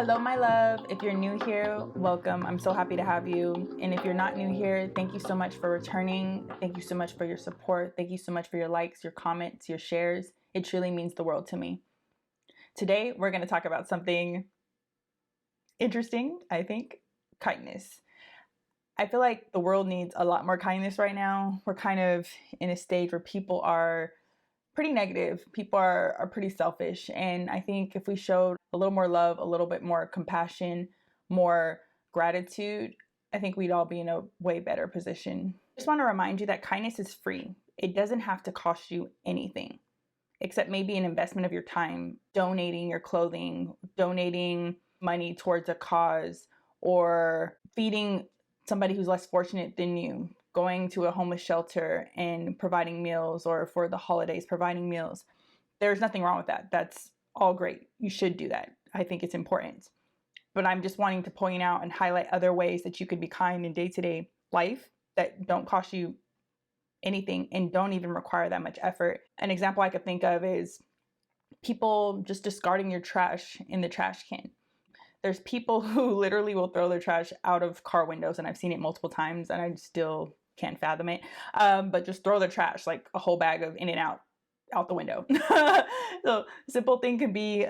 Hello, my love. If you're new here, welcome. I'm so happy to have you. And if you're not new here, thank you so much for returning. Thank you so much for your support. Thank you so much for your likes, your comments, your shares. It truly means the world to me. Today, we're going to talk about something interesting, I think, kindness. I feel like the world needs a lot more kindness right now. We're kind of in a stage where people are pretty negative. People are pretty selfish. And I think if we showed a little more love, a little bit more compassion, more gratitude, I think we'd all be in a way better position. I just want to remind you that kindness is free. It doesn't have to cost you anything, except maybe an investment of your time, donating your clothing, donating money towards a cause, or feeding somebody who's less fortunate than you, going to a homeless shelter and providing meals, or for the holidays, providing meals. There's nothing wrong with that. That's all great. You should do that. I think it's important. But I'm just wanting to point out and highlight other ways that you could be kind in day-to-day life that don't cost you anything and don't even require that much effort. An example I could think of is people just discarding your trash in the trash can. There's people who literally will throw their trash out of car windows, and I've seen it multiple times, and I still can't fathom it. But just throw their trash, like a whole bag of In-N-Out, out the window. So a simple thing could be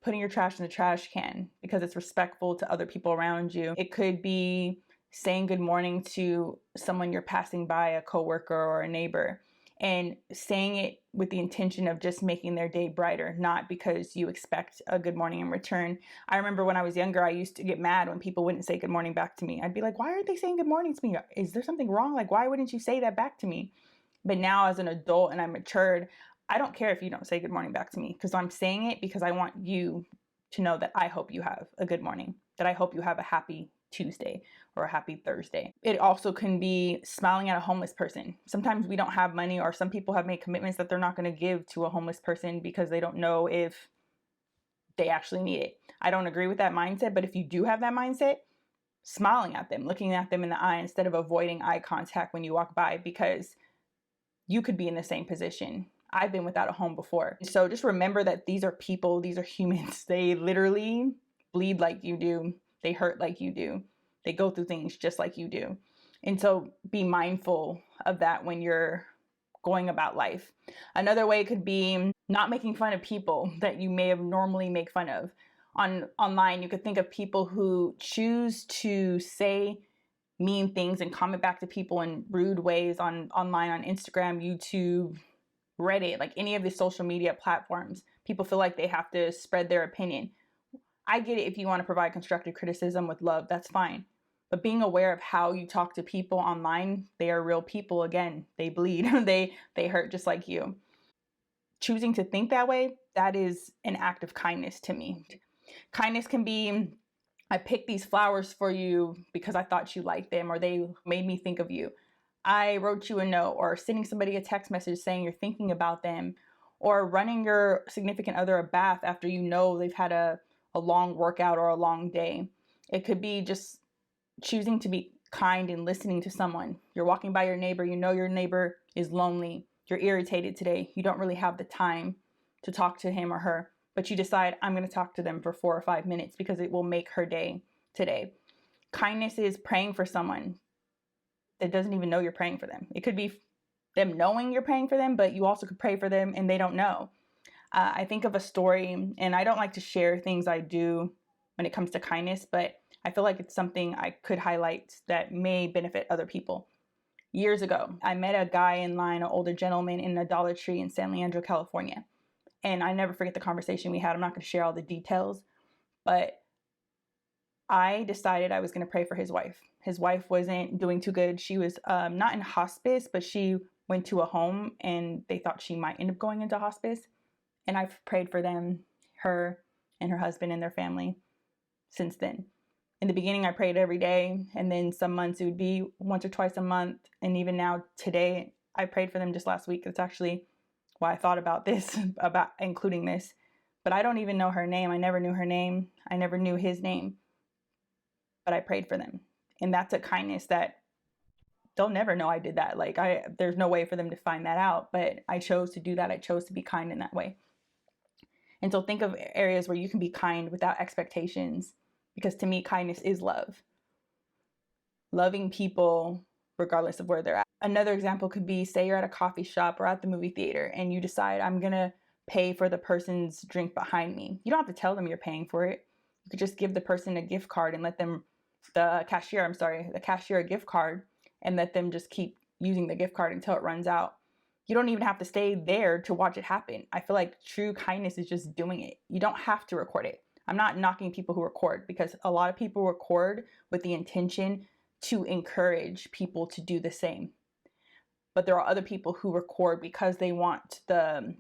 putting your trash in the trash can because it's respectful to other people around you. It could be saying good morning to someone you're passing by, a coworker or a neighbor, and saying it with the intention of just making their day brighter, not because you expect a good morning in return. I remember when I was younger, I used to get mad when people wouldn't say good morning back to me. I'd be like, why aren't they saying good morning to me? Is there something wrong? Like, why wouldn't you say that back to me? But now as an adult and I'm matured, I don't care if you don't say good morning back to me, because I'm saying it because I want you to know that I hope you have a good morning, that I hope you have a happy Tuesday or a happy Thursday. It also can be smiling at a homeless person. Sometimes we don't have money, or some people have made commitments that they're not going to give to a homeless person because they don't know if they actually need it. I don't agree with that mindset, but if you do have that mindset, smiling at them, looking at them in the eye instead of avoiding eye contact when you walk by, because you could be in the same position. I've been without a home before. So just remember that these are people, these are humans. They literally bleed like you do. They hurt like you do. They go through things just like you do. And so be mindful of that when you're going about life. Another way could be not making fun of people that you may have normally make fun of. Online, you could think of people who choose to say mean things and comment back to people in rude ways online, on Instagram, YouTube, Reddit, like any of the social media platforms. People feel like they have to spread their opinion. I get it. If you want to provide constructive criticism with love, that's fine. But being aware of how you talk to people online, they are real people. Again, they bleed. they hurt just like you. Choosing to think that way, that is an act of kindness to me. Kindness can be, I picked these flowers for you because I thought you liked them, or they made me think of you. I wrote you a note, or sending somebody a text message saying you're thinking about them, or running your significant other a bath after you know they've had a long workout or a long day. It could be just choosing to be kind and listening to someone. You're walking by your neighbor, you know your neighbor is lonely, you're irritated today, you don't really have the time to talk to him or her, but you decide, I'm going to talk to them for 4 or 5 minutes because it will make her day today. Kindness is praying for someone that doesn't even know you're praying for them. It could be them knowing you're praying for them, but you also could pray for them and they don't know. I think of a story, and I don't like to share things I do when it comes to kindness, but I feel like it's something I could highlight that may benefit other people. Years ago, I met a guy in line, an older gentleman, in a Dollar Tree in San Leandro, California. And I never forget the conversation we had. I'm not going to share all the details, but I decided I was going to pray for his wife. His wife wasn't doing too good. She was not in hospice, but she went to a home, and they thought she might end up going into hospice. And I've prayed for them, her and her husband and their family since then. In the beginning, I prayed every day, and then some months it would be once or twice a month. And even now today, I prayed for them just last week. That's actually why I thought about this, about including this. But I don't even know her name. I never knew her name. I never knew his name. But I prayed for them. And that's a kindness that they'll never know I did that. Like, there's no way for them to find that out. But I chose to do that. I chose to be kind in that way. And so think of areas where you can be kind without expectations, because to me, kindness is love. Loving people regardless of where they're at. Another example could be, say you're at a coffee shop or at the movie theater and you decide, I'm gonna pay for the person's drink behind me. You don't have to tell them you're paying for it. You could just give the person a gift card and let them, the cashier a gift card, and let them just keep using the gift card until it runs out. You don't even have to stay there to watch it happen. I feel like true kindness is just doing it. You don't have to record it. I'm not knocking people who record, because a lot of people record with the intention to encourage people to do the same. But there are other people who record because they want the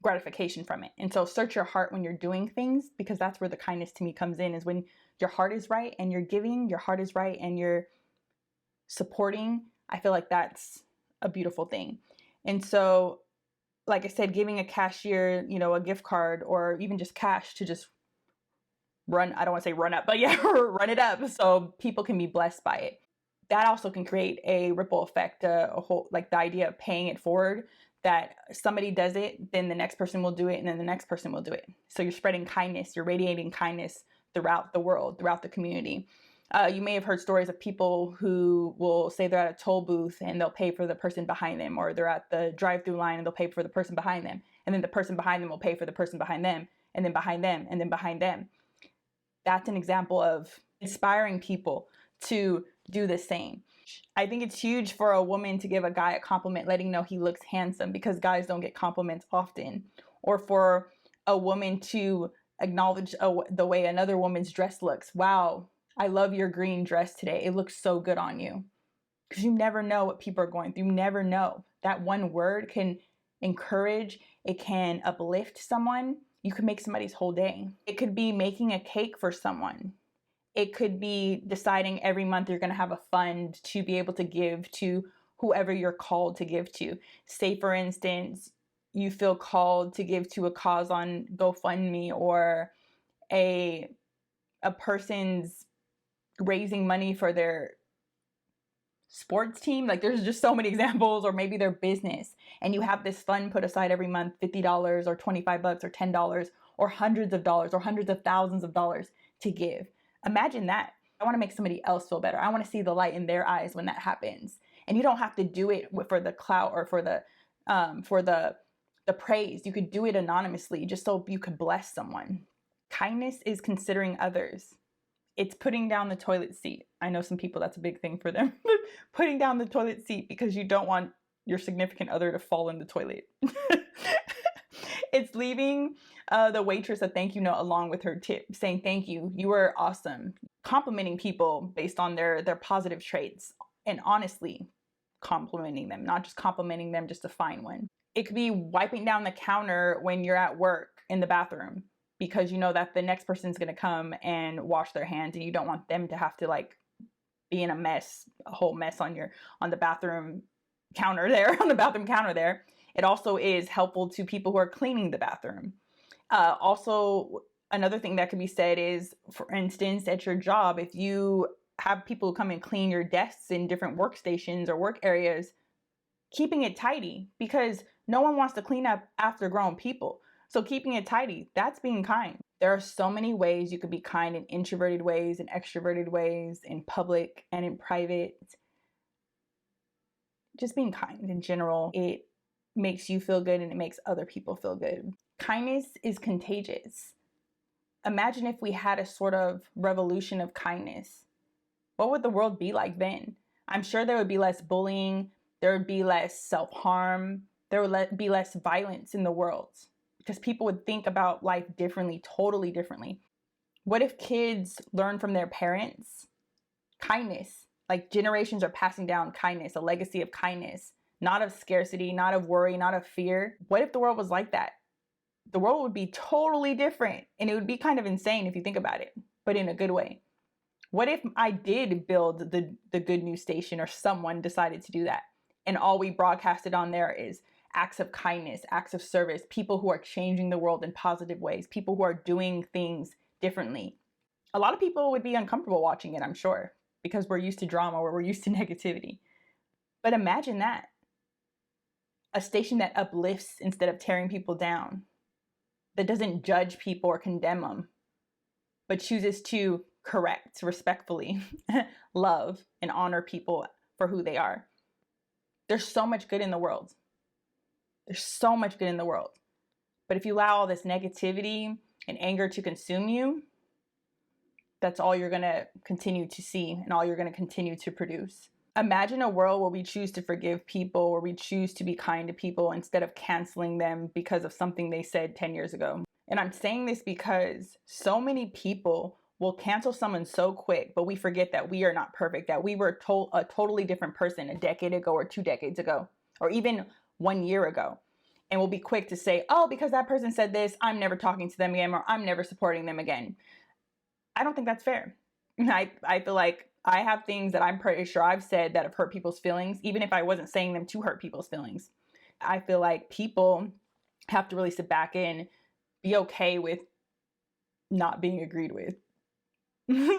gratification from it. And so search your heart when you're doing things, because that's where the kindness to me comes in, is when your heart is right and you're giving, your heart is right and you're supporting. I feel like that's a beautiful thing. And so, like I said, giving a cashier, a gift card or even just cash to just run, I don't want to say run up, but yeah, run it up so people can be blessed by it. That also can create a ripple effect, a whole, like the idea of paying it forward, that somebody does it, then the next person will do it, and then the next person will do it. So you're spreading kindness, you're radiating kindness throughout the world, throughout the community. You may have heard stories of people who will say they're at a toll booth and they'll pay for the person behind them, or they're at the drive-through line and they'll pay for the person behind them, and then the person behind them will pay for the person behind them, and then behind them, and then behind them. That's an example of inspiring people to do the same. I think it's huge for a woman to give a guy a compliment, letting know he looks handsome, because guys don't get compliments often. Or for a woman to acknowledge the way another woman's dress looks. Wow, I love your green dress today. It looks so good on you. Because you never know what people are going through. You never know. That one word can encourage, it can uplift someone. You could make somebody's whole day. It could be making a cake for someone. It could be deciding every month you're going to have a fund to be able to give to whoever you're called to give to. Say, for instance, you feel called to give to a cause on GoFundMe, or a person's raising money for their sports team. Like, there's just so many examples. Or maybe their business, and you have this fund put aside every month, $50 or $25 or $10 or hundreds of dollars or hundreds of thousands of dollars to give. Imagine that. I want to make somebody else feel better. I want to see the light in their eyes when that happens. And you don't have to do it for the clout or for the praise. You could do it anonymously, just so you could bless someone. Kindness is considering others. It's putting down the toilet seat. I know some people, that's a big thing for them. Putting down the toilet seat because you don't want your significant other to fall in the toilet. It's leaving the waitress a thank you note along with her tip, saying thank you, you were awesome. Complimenting people based on their positive traits, and honestly complimenting them, not just complimenting them just to find one. It could be wiping down the counter when you're at work in the bathroom, because you know that the next person's going to come and wash their hands, and you don't want them to have to like be in a whole mess on the bathroom counter there, on the bathroom counter there. It also is helpful to people who are cleaning the bathroom. Also, another thing that could be said is, for instance, at your job, if you have people come and clean your desks in different workstations or work areas, keeping it tidy, because no one wants to clean up after grown people. So keeping it tidy, that's being kind. There are so many ways you could be kind, in introverted ways and extroverted ways, in public and in private. Just being kind in general, it makes you feel good and it makes other people feel good. Kindness is contagious. Imagine if we had a sort of revolution of kindness. What would the world be like then? I'm sure there would be less bullying, there would be less self-harm, there would be less violence in the world, because people would think about life differently, totally differently. What if kids learn from their parents kindness? Like, generations are passing down kindness, a legacy of kindness, not of scarcity, not of worry, not of fear. What if the world was like that? The world would be totally different, and it would be kind of insane if you think about it, but in a good way. What if I did build the good news station, or someone decided to do that, and all we broadcasted on there is acts of kindness, acts of service, people who are changing the world in positive ways, people who are doing things differently? A lot of people would be uncomfortable watching it, I'm sure, because we're used to drama, or we're used to negativity. But imagine that. A station that uplifts instead of tearing people down. that doesn't judge people or condemn them, but chooses to correct respectfully, love, and honor people for who they are. There's so much good in the world. There's so much good in the world. But if you allow all this negativity and anger to consume you, that's all you're going to continue to see and all you're going to continue to produce. Imagine a world where we choose to forgive people, where we choose to be kind to people instead of canceling them because of something they said 10 years ago. And I'm saying this because so many people will cancel someone so quick, but we forget that we are not perfect, that we were a totally different person a decade ago or 2 decades ago, or even 1 year ago. And we'll be quick to say, oh, because that person said this, I'm never talking to them again, or I'm never supporting them again. I don't think that's fair. I feel like I have things that I'm pretty sure I've said that have hurt people's feelings, even if I wasn't saying them to hurt people's feelings. I feel like people have to really sit back and be okay with not being agreed with.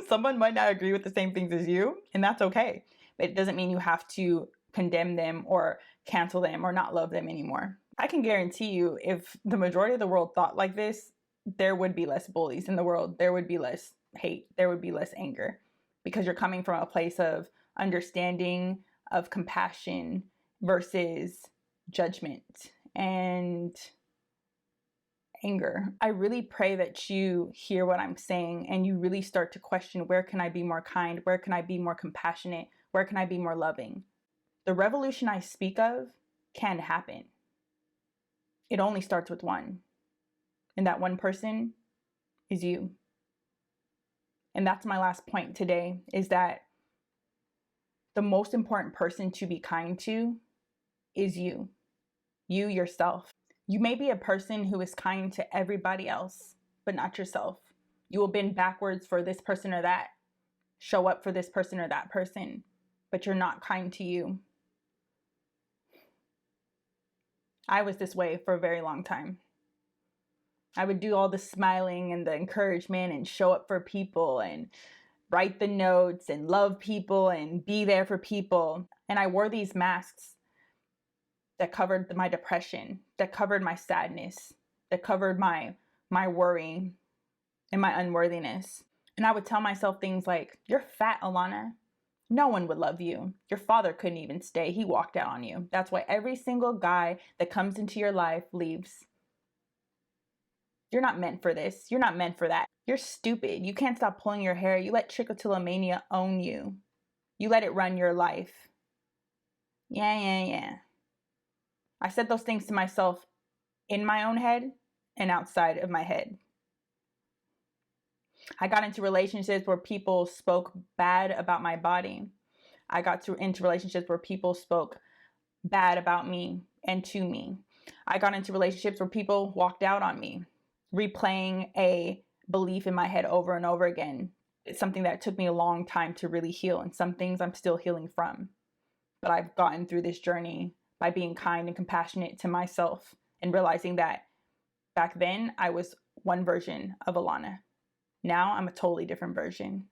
Someone might not agree with the same things as you, and that's okay. But it doesn't mean you have to condemn them or cancel them or not love them anymore. I can guarantee you, if the majority of the world thought like this, there would be less bullies in the world. There would be less hate. There would be less anger, because you're coming from a place of understanding, of compassion versus judgment and anger. I really pray that you hear what I'm saying and you really start to question, where can I be more kind? Where can I be more compassionate? Where can I be more loving? The revolution I speak of can happen. It only starts with one. And that one person is you. And that's my last point today, is that the most important person to be kind to is you. You yourself. You may be a person who is kind to everybody else, but not yourself. You will bend backwards for this person or that, show up for this person or that person, but you're not kind to you. I was this way for a very long time. I would do all the smiling and the encouragement and show up for people and write the notes and love people and be there for people. And I wore these masks that covered my depression, that covered my sadness, that covered my worry and my unworthiness. And I would tell myself things like, you're fat, Alana. No one would love you. Your father couldn't even stay. He walked out on you. That's why every single guy that comes into your life leaves. You're not meant for this. You're not meant for that. You're stupid. You can't stop pulling your hair. You let Trichotillomania own you. You let it run your life. Yeah. I said those things to myself in my own head and outside of my head. I got into relationships where people spoke bad about my body. I got into relationships where people spoke bad about me and to me. I got into relationships where people walked out on me, replaying a belief in my head over and over again. It's something that took me a long time to really heal, and some things I'm still healing from. But I've gotten through this journey by being kind and compassionate to myself and realizing that back then I was one version of Alana. Now I'm a totally different version.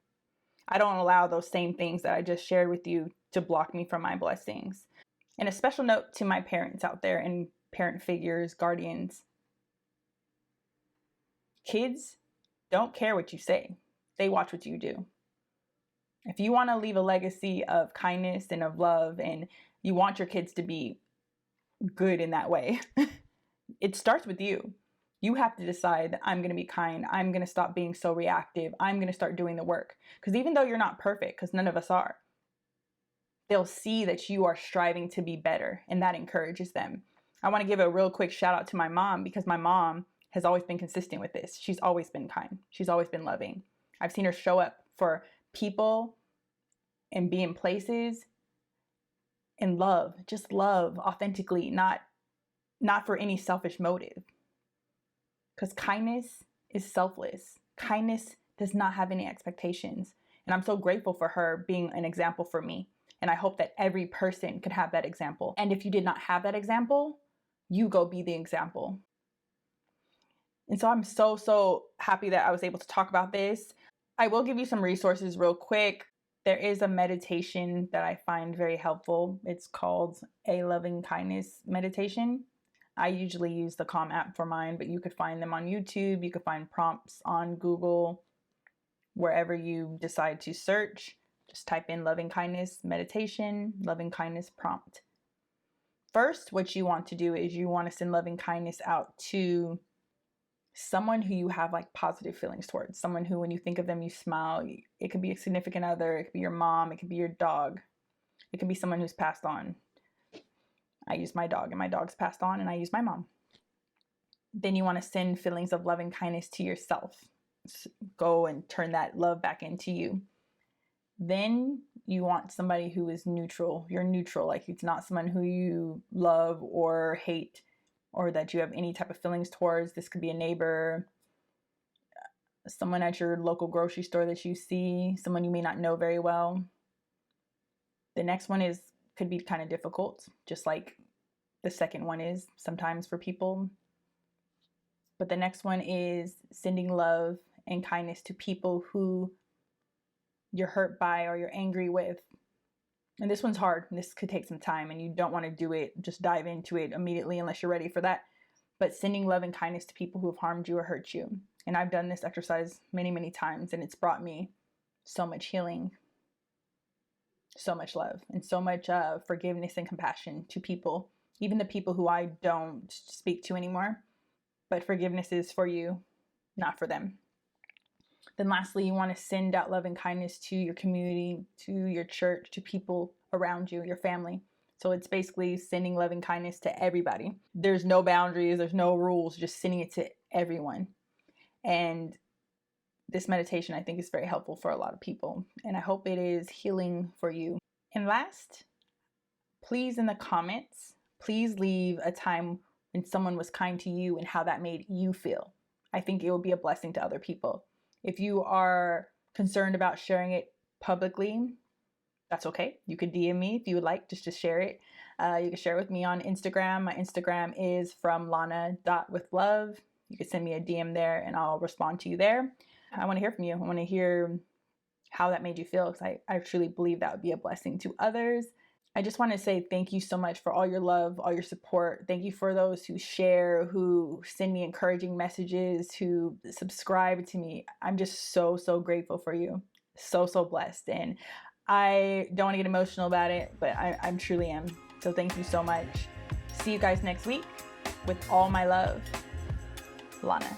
I don't allow those same things that I just shared with you to block me from my blessings. And a special note to my parents out there and parent figures, guardians. Kids don't care what you say. They watch what you do. If you want to leave a legacy of kindness and of love, and you want your kids to be good in that way, it starts with you. You have to decide that I'm going to be kind. I'm going to stop being so reactive. I'm going to start doing the work. Because even though you're not perfect, because none of us are, they'll see that you are striving to be better, and that encourages them. I want to give a real quick shout out to my mom, because my mom has always been consistent with this. She's always been kind. She's always been loving. I've seen her show up for people and be in places and love, just love authentically, not for any selfish motive. Because kindness is selfless. Kindness does not have any expectations. And I'm so grateful for her being an example for me. And I hope that every person could have that example. And if you did not have that example, you go be the example. And so I'm so happy that I was able to talk about this. I will give you some resources real quick. There is a meditation that I find very helpful. It's called a loving kindness meditation. I usually use the Calm app for mine, but you could find them on YouTube. You could find prompts on Google, wherever you decide to search. Just type in loving kindness meditation, loving kindness prompt. First, what you want to do is you want to send loving kindness out to someone who you have like positive feelings towards, someone who when you think of them you smile. It could be a significant other, it could be your mom, it could be your dog, it could be someone who's passed on. I use my dog, and my dog's passed on, and I use my mom. Then you want to send feelings of loving kindness to yourself. Go and turn that love back into you. Then you want somebody who is neutral. You're neutral, like it's not someone who you love or hate or that you have any type of feelings towards. This could be a neighbor, someone at your local grocery store that you see, someone you may not know very well. The next one could be kind of difficult, just like the second one is sometimes for people. But the next one is sending love and kindness to people who you're hurt by or you're angry with. And this one's hard. This could take some time, and you don't want to do it, just dive into it immediately unless you're ready for that. But sending love and kindness to people who have harmed you or hurt you. And I've done this exercise many, many times, and it's brought me so much healing, so much love, and so much forgiveness and compassion to people, even the people who I don't speak to anymore. But forgiveness is for you, not for them. Then lastly, you want to send out love and kindness to your community, to your church, to people around you, your family. So it's basically sending love and kindness to everybody. There's no boundaries, there's no rules, just sending it to everyone. And this meditation, I think, is very helpful for a lot of people. And I hope it is healing for you. And last, please in the comments, please leave a time when someone was kind to you and how that made you feel. I think it will be a blessing to other people. If you are concerned about sharing it publicly, that's okay. You could DM me if you would like, just to share it. You can share it with me on Instagram. My Instagram is fromlana.withlove. You can send me a DM there and I'll respond to you there. I want to hear from you. I want to hear how that made you feel, because I truly believe that would be a blessing to others. I just want to say thank you so much for all your love, all your support. Thank you for those who share, who send me encouraging messages, who subscribe to me. I'm just so, so grateful for you. So, so blessed. And I don't want to get emotional about it, but I truly am. So thank you so much. See you guys next week. With all my love, Lana.